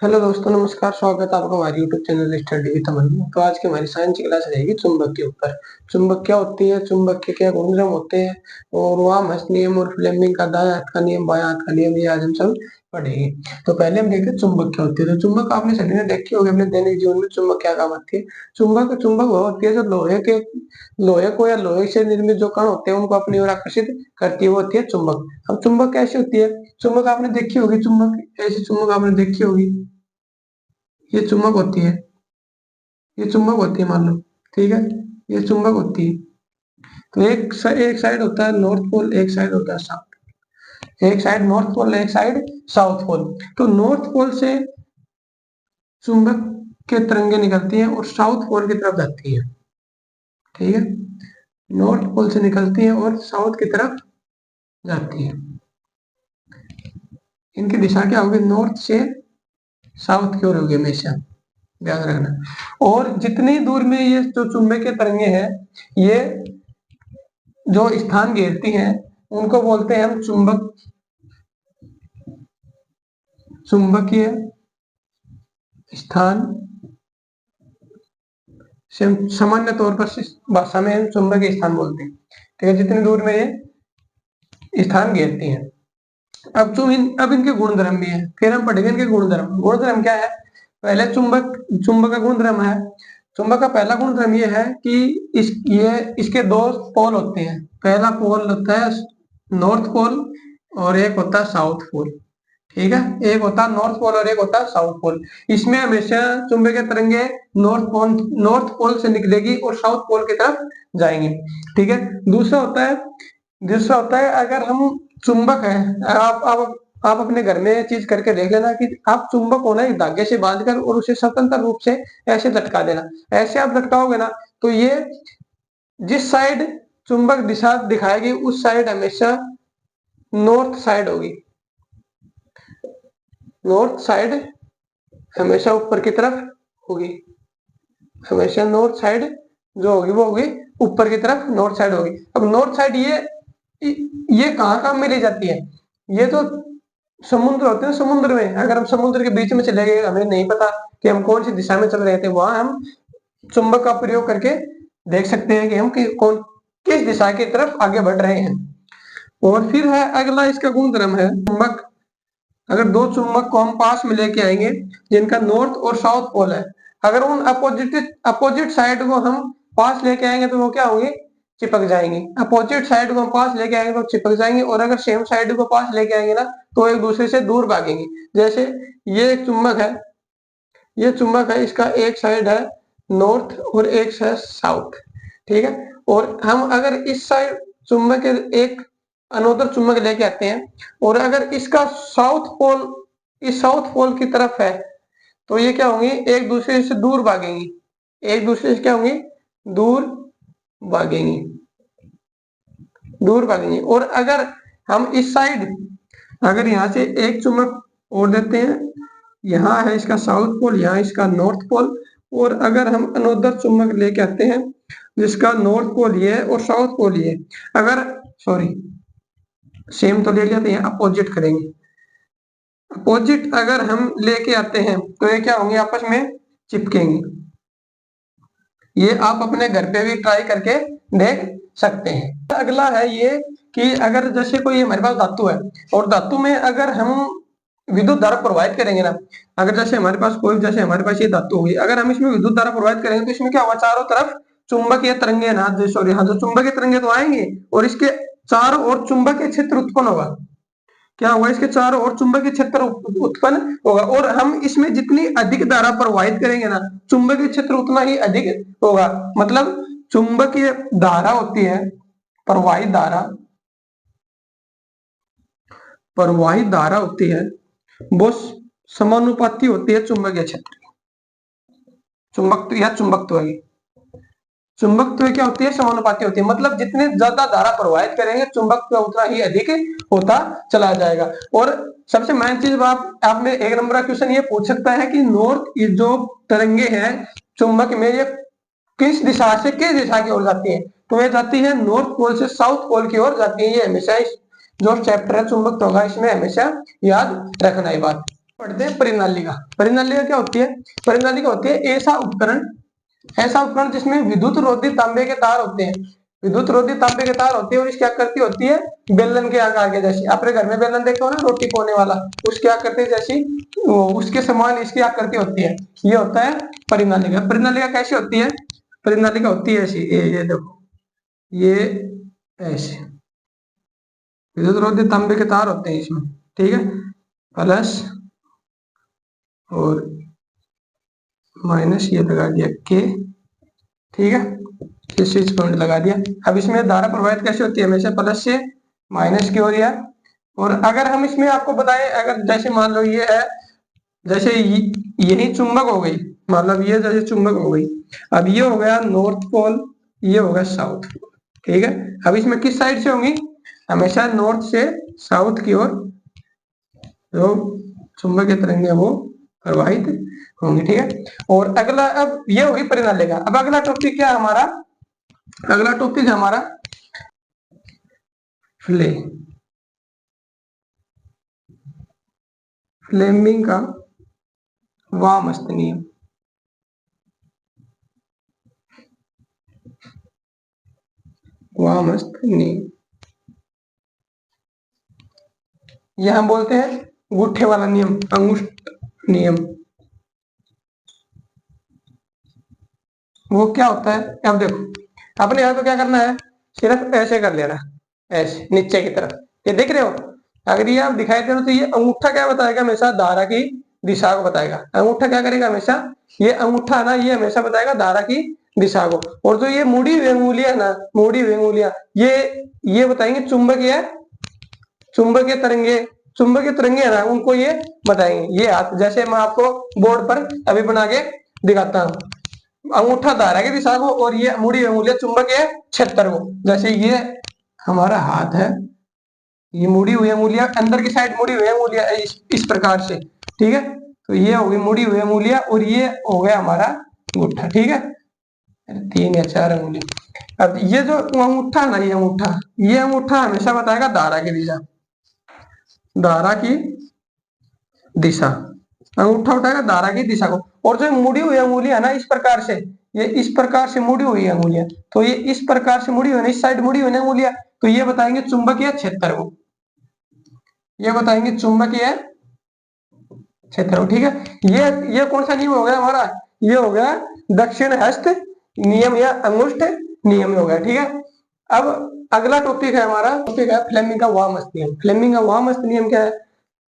Hello दोस्तों, नमस्कार। स्वागत है आपका हमारे यूट्यूब चैनल स्टडी विद अमन में। तो आज की हमारी साइंस की क्लास रहेगी चुंबक के ऊपर। चुंबक क्या होती है, चुंबक के क्या गुणधर्म होते हैं और वाम-हस्त नियम और फ्लेमिंग का दाएं हाथ का नियम, बाएं हाथ का नियम, ये आज हम सब पढ़ेंगे। तो पहले हम देखते हैं चुंबक क्या होती है। तो चुंबक आपने सभी ने देखी होगी अपने दैनिक जीवन में। चुंबक क्या काम आती है? चुंबक चुंबक वह होती है जो लोहे को या लोहे से निर्मित जो कण होते हैं उनको अपनी ओर आकर्षित करती है, वो होती है चुंबक। अब चुंबक कैसी होती है? चुंबक आपने देखी होगी, चुंबक ऐसी चुंबक आपने देखी होगी। ये चुंबक होती है, ये चुंबक होती है, मान लो। ठीक है, ये चुंबक होती है। तो एक साइड होता है नॉर्थ पोल, एक साइड होता है साउथ। एक साइड नॉर्थ पोल, एक साइड साउथ पोल। तो नॉर्थ पोल से चुंबक के तरंगे निकलती हैं और साउथ पोल की तरफ जाती है। ठीक है, नॉर्थ पोल से निकलती है और साउथ की तरफ जाती है। इनकी दिशा क्या होगी? नॉर्थ से साउथ की ओर होगी हमेशा, ध्यान रखना। और जितनी दूर में ये जो चुंबकीय तरंगे हैं, ये जो स्थान घेरती हैं उनको बोलते हैं हम चुंबकीय स्थान। सामान्य तौर पर भाषा में हम चुंबकीय स्थान बोलते हैं। ठीक है, जितनी दूर में ये स्थान घेरती हैं। अब इनके गुणधर्म भी है, फिर हम पढ़ेंगे इनके गुणधर्म। गुणधर्म क्या है? पहले चुंबक का गुणधर्म है। चुंबक का पहला गुणधर्म ये है कि इसके दो पोल होते हैं। पहला पोल होता है नॉर्थ पोल और एक होता है साउथ पोल। ठीक है, एक होता है नॉर्थ पोल और एक होता है साउथ पोल। इसमें हमेशा चुंबकीय तरंगे नॉर्थ पोल से निकलेगी और साउथ पोल की तरफ जाएंगी। ठीक है, दूसरा होता है अगर हम चुंबक है, आप अपने घर में ये चीज करके देख लेना कि आप चुंबक को ना एक धागे से बांधकर और उसे स्वतंत्र रूप से ऐसे लटका देना। ऐसे आप लटकाओगे ना तो ये जिस साइड चुंबक दिशा दिखाएगी उस साइड हमेशा नॉर्थ साइड होगी। नॉर्थ साइड हमेशा ऊपर की तरफ होगी। हमेशा नॉर्थ साइड जो होगी वो होगी ऊपर की तरफ, नॉर्थ साइड होगी। अब नॉर्थ साइड ये कहाँ कहाँ मिली जाती है? ये तो समुद्र होते हैं, समुद्र में अगर हम समुद्र के बीच में चले गए, हमें नहीं पता कि हम कौन सी दिशा में चल रहे थे, वहां हम चुंबक का प्रयोग करके देख सकते हैं कि हम किस दिशा की तरफ आगे बढ़ रहे हैं। और फिर है अगला इसका गुणधर्म है चुंबक। अगर दो चुंबक को हम पास में लेके आएंगे जिनका नॉर्थ और साउथ पोल है, अगर उन अपोजिट साइड को हम पास लेके आएंगे तो वो क्या होंगे? चिपक जाएंगे। अपोजिट साइड को हम पास लेके आएंगे तो चिपक जाएंगे, और अगर सेम साइड को पास लेके आएंगे ना तो एक दूसरे से दूर भागेंगे। जैसे ये एक चुंबक है, ये चुंबक है, इसका एक साइड है नॉर्थ और एक है साउथ। ठीक है, और हम अगर इस साइड चुंबक के एक अनोदर चुंबक लेके आते हैं और अगर इसका साउथ पोल इस साउथ पोल की तरफ है तो ये क्या होंगी? एक दूसरे से दूर भागेंगी। एक दूसरे से क्या होंगी? दूर भागेंगी, दूर भागेंगी। और अगर हम इस साइड अगर यहाँ से एक चुंबक और देते हैं, यहाँ है इसका साउथ पोल, यहाँ इसका नॉर्थ पोल, और अगर हम अनोदर चुंबक लेके आते हैं जिसका नॉर्थ पोल ये है और साउथ पोल ये, अगर सॉरी सेम तो ले लिया था, यहाँ अपोजिट करेंगे। अपोजिट अगर हम लेके आते हैं तो ये क्या होंगे? आपस में चिपकेंगे। ये आप अपने घर पे भी ट्राई करके देख सकते हैं। अगला है ये कि अगर जैसे कोई हमारे पास धातु है और धातु में अगर हम विद्युत धारा प्रोवाइड करेंगे ना, अगर जैसे हमारे पास ये धातु होगी, अगर हम इसमें विद्युत धारा प्रोवाइड करेंगे तो इसमें क्या होगा? चारों तरफ चुंबकीय तरंगे ना, सॉरी हाँ, जो चुंबकीय तरंगे तो आएंगे और इसके चारों ओर चुंबकीय क्षेत्र उत्पन्न होगा। क्या होगा? इसके चारों ओर चुंबकीय क्षेत्र उत्पन्न होगा, और हम इसमें जितनी अधिक धारा प्रवाहित करेंगे ना, चुंबकीय क्षेत्र उतना ही अधिक होगा। मतलब चुंबकीय धारा होती है, प्रवाहित धारा, होती है वो समानुपाती होती है चुंबकीय क्षेत्र। चुंबकत्व है। चुंबकत्व क्या होती है? समानुपाती होती है। मतलब जितने ज्यादा धारा प्रवाहित करेंगे चुंबकत्व उतना ही अधिक होता चला जाएगा। और सबसे मेन चीज आप में एक नंबर का क्वेश्चन ये पूछ सकता है कि नॉर्थ जो तरंगे हैं चुंबक में, ये किस दिशा से किस दिशा की ओर जाती है? तो ये जाती है नॉर्थ पोल से साउथ पोल की ओर जाती है। ये हमेशा जो चैप्टर है चुंबकत्व होगा इसमें हमेशा याद रखना ये बात। पढ़ते हैं परिनालिका। परिनालिका क्या होती है? परिनालिका होती है ऐसा उपकरण जिसमें विद्युत रोधी तांबे के तार होते हैं। विद्युत रोधी तांबे के तार होते हैं और इसकी आकृति होती है बेलन के आकार के जैसी। अपने घर में बेलन देखा हो ना, रोटी कोने वाला, उसकी आकृति जैसी, उसके समान इसकी आकृति होती है। ये होता है परिनालिका। परिनालिका कैसी होती है? परिनालिका होती है ऐसी, ये देखो, ये ऐसे विद्युत रोधी तांबे के तार होते हैं इसमें, ठीक है, प्लस और माइनस ये लगा दिया के, ठीक है, ये स्विच पॉइंट लगा दिया। अब इसमें धारा प्रवाहित कैसे होती है? हमेशा प्लस से माइनस की ओर या, और अगर हम इसमें आपको बताएं, अगर जैसे मान लो ये है, जैसे यही चुंबक हो गई, मतलब ये जैसे चुंबक हो गई, अब ये हो गया नॉर्थ पोल, ये हो गया साउथ पोल, ठीक है। अब इसमें किस साइड से होंगी? हमेशा नॉर्थ से साउथ की ओर जो चुंबकीय तरंगे वो प्रवाहित होंगी, ठीक है। और अगला, अब ये होगी परिनालिका। अब अगला टॉपिक क्या है हमारा? अगला टॉपिक है हमारा फ्लेमिंग का वामस्त नियम। वामस्त नियम, यह हम बोलते हैं अंगूठे वाला नियम, अंगुष्ठ नियम। वो क्या होता है? अब देखो, अपने यहाँ तो क्या करना है, सिर्फ ऐसे कर लेना, ऐसे नीचे की तरफ, ये देख रहे हो? अगर ये आप दिखाई दे रहे हो तो ये अंगूठा क्या बताएगा? हमेशा धारा की दिशा को बताएगा। अंगूठा क्या करेगा? हमेशा ये अंगूठा ना, ये हमेशा बताएगा धारा की दिशा को। और जो ये मुड़ी हुई अंगुलियां ना, मुड़ी हुई अंगुलियां, ये बताएंगे चुंबकीय तरंगे, चुंबकीय तरंगे है ना, उनको ये बताएंगे। ये हाथ, जैसे मैं आपको बोर्ड पर अभी बना के दिखाता हूँ, अंगूठा धारा की दिशा को और ये मुड़ी हुई अंगुलियां चुंबकीय क्षेत्र को। जैसे ये हमारा हाथ है, ये मुड़ी हुई अंगुलियां, अंदर की साइड मुड़ी हुई अंगुलियां इस प्रकार से, ठीक है। तो ये हो गई मुड़ी हुई अंगुलियां और ये हो गया हमारा अंगूठा, ठीक है, 3 या 4 अंगुली। अब ये जो अंगूठा है ना, ये अंगूठा हमेशा बताएगा धारा की दिशा, धारा की दिशा, अंगूठा उठाएगा धारा की दिशा को। और जो मुड़ी हुई अंगुलियां ना, इस प्रकार से, ये इस प्रकार से मुड़ी हुई अंगुलियां, तो ये इस प्रकार से मुड़ी हुई, इस साइड मुड़ी हुई अंगुलियां, तो ये बताएंगे चुंबकीय क्षेत्र को, ये बताएंगे चुंबकीय क्षेत्र को, ठीक है। ये कौन सा नियम हो गया हमारा? ये हो गया दक्षिण हस्त नियम या अंगुष्ठ नियम हो गया, ठीक है। अब अगला टॉपिक है हमारा, टॉपिक है फ्लेमिंग का वामस्त नियम। फ्लेमिंग का वामस्त नियम क्या है?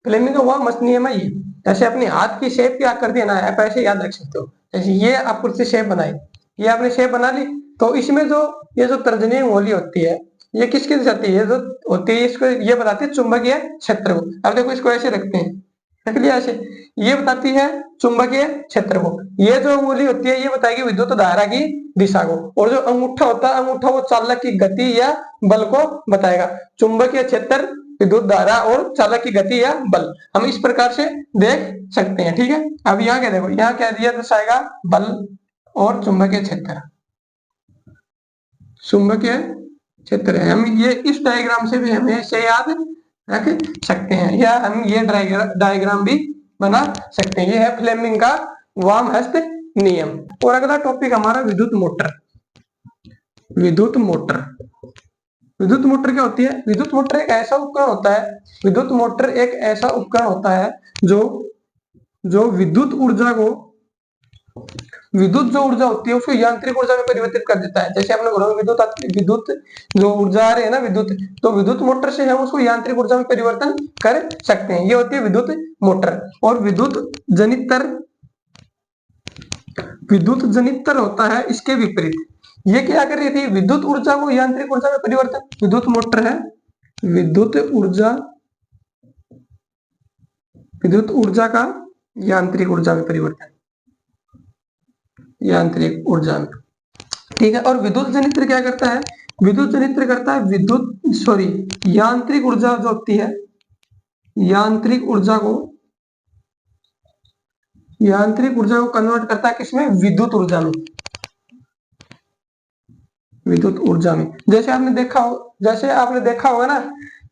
फ्लेमिंग का वामस्त नियम है ये, जैसे अपने हाथ की शेप क्या कर दिया ना, आप ऐसे याद रख सकते हो। जैसे ये आकृति शेप बनाई, ये आपने शेप बना ली, तो इसमें जो ये जो तर्जनी अंगुली होती है, ये किसकी दिखाती है? ये जो होती है, इसको ये बताती है चुंबकीय क्षेत्र को। अब देखो, इसको ऐसे रखते हैं, रख लिया ऐसे, ये बताती है चुंबकीय क्षेत्र को। ये जो अंगुली होती है, ये बताएगी विद्युत धारा की दिशा को। और जो अंगूठा होता है, अंगूठा वो चालक की गति या बल को बताएगा। चुंबकीय क्षेत्र, विद्युत धारा और चालक की गति या बल, हम इस प्रकार से देख सकते हैं, ठीक है। अब यहाँ क्या देखो, यहाँ क्या दिया दर्शाएगा? बल और चुंबकीय क्षेत्र, चुंबकीय क्षेत्र है। हम ये इस डायग्राम से भी हमें इसे याद रख सकते हैं, या हम ये डायग्राम भी बना सकते हैं। ये है फ्लेमिंग का वामहस्त नियम। और अगला टॉपिक हमारा विद्युत मोटर। विद्युत मोटर, विद्युत मोटर क्या होती है? विद्युत मोटर एक ऐसा उपकरण होता है, विद्युत मोटर एक ऐसा उपकरण होता है जो विद्युत ऊर्जा को, विद्युत जो ऊर्जा होती है उसको यांत्रिक ऊर्जा में परिवर्तित कर देता है। जैसे अपने घरों में विद्युत जो ऊर्जा आ रही है ना, विद्युत, तो विद्युत मोटर से हम उसको यांत्रिक ऊर्जा में परिवर्तन कर सकते हैं। ये होती है विद्युत मोटर। और विद्युत जनित्र होता है इसके विपरीत। ये क्या कर रही थी? विद्युत ऊर्जा को यांत्रिक ऊर्जा में परिवर्तन। विद्युत मोटर है विद्युत ऊर्जा का यांत्रिक ऊर्जा में परिवर्तन, यांत्रिक ऊर्जा में, ठीक है। और विद्युत जनित्र क्या करता है? विद्युत जनित्र करता है यांत्रिक ऊर्जा जो होती है, यांत्रिक ऊर्जा को कन्वर्ट करता है किसमें? विद्युत ऊर्जा में, विद्युत ऊर्जा में। जैसे आपने देखा होगा ना,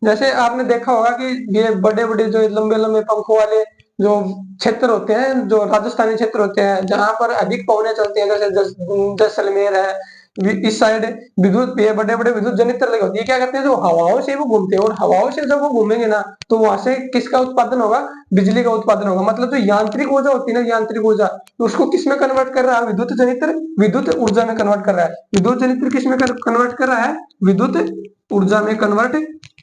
जैसे आपने देखा होगा कि ये बड़े बड़े जो लंबे लंबे पंखों वाले जो क्षेत्र होते हैं, जो राजस्थानी क्षेत्र होते हैं, जहां पर अधिक पवनें चलती हैं, जैसे जैसलमेर है, इस साइड विद्युत, ये बड़े बड़े विद्युत जनित्र लगे होती है, क्या करते हैं, जो हवाओं से वो घूमते हैं, और हवाओं से जब वो घूमेंगे ना, तो वहां से किसका उत्पादन होगा, बिजली का उत्पादन होगा। मतलब जो यांत्रिक ऊर्जा होती है ना, यांत्रिक ऊर्जा, तो उसको किसमें कन्वर्ट कर रहा है, विद्युत जनित्र विद्युत ऊर्जा में कन्वर्ट कर रहा है। विद्युत जनित्र किसमें कन्वर्ट कर रहा है, विद्युत ऊर्जा में कन्वर्ट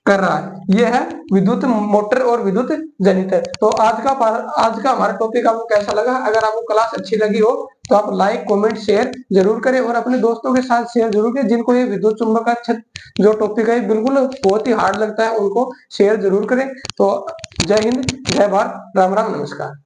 कर रहा है। ये है विद्युत मोटर और विद्युत जनित्र। तो आज का हमारा टॉपिक आपको कैसा लगा? अगर आपको क्लास अच्छी लगी हो तो आप लाइक कमेंट शेयर जरूर करें, और अपने दोस्तों के साथ शेयर जरूर करें जिनको ये विद्युत चुंबक का जो टॉपिक है बिल्कुल बहुत ही हार्ड लगता है, उनको शेयर जरूर करें। तो जय हिंद, जय भारत, राम राम, नमस्कार।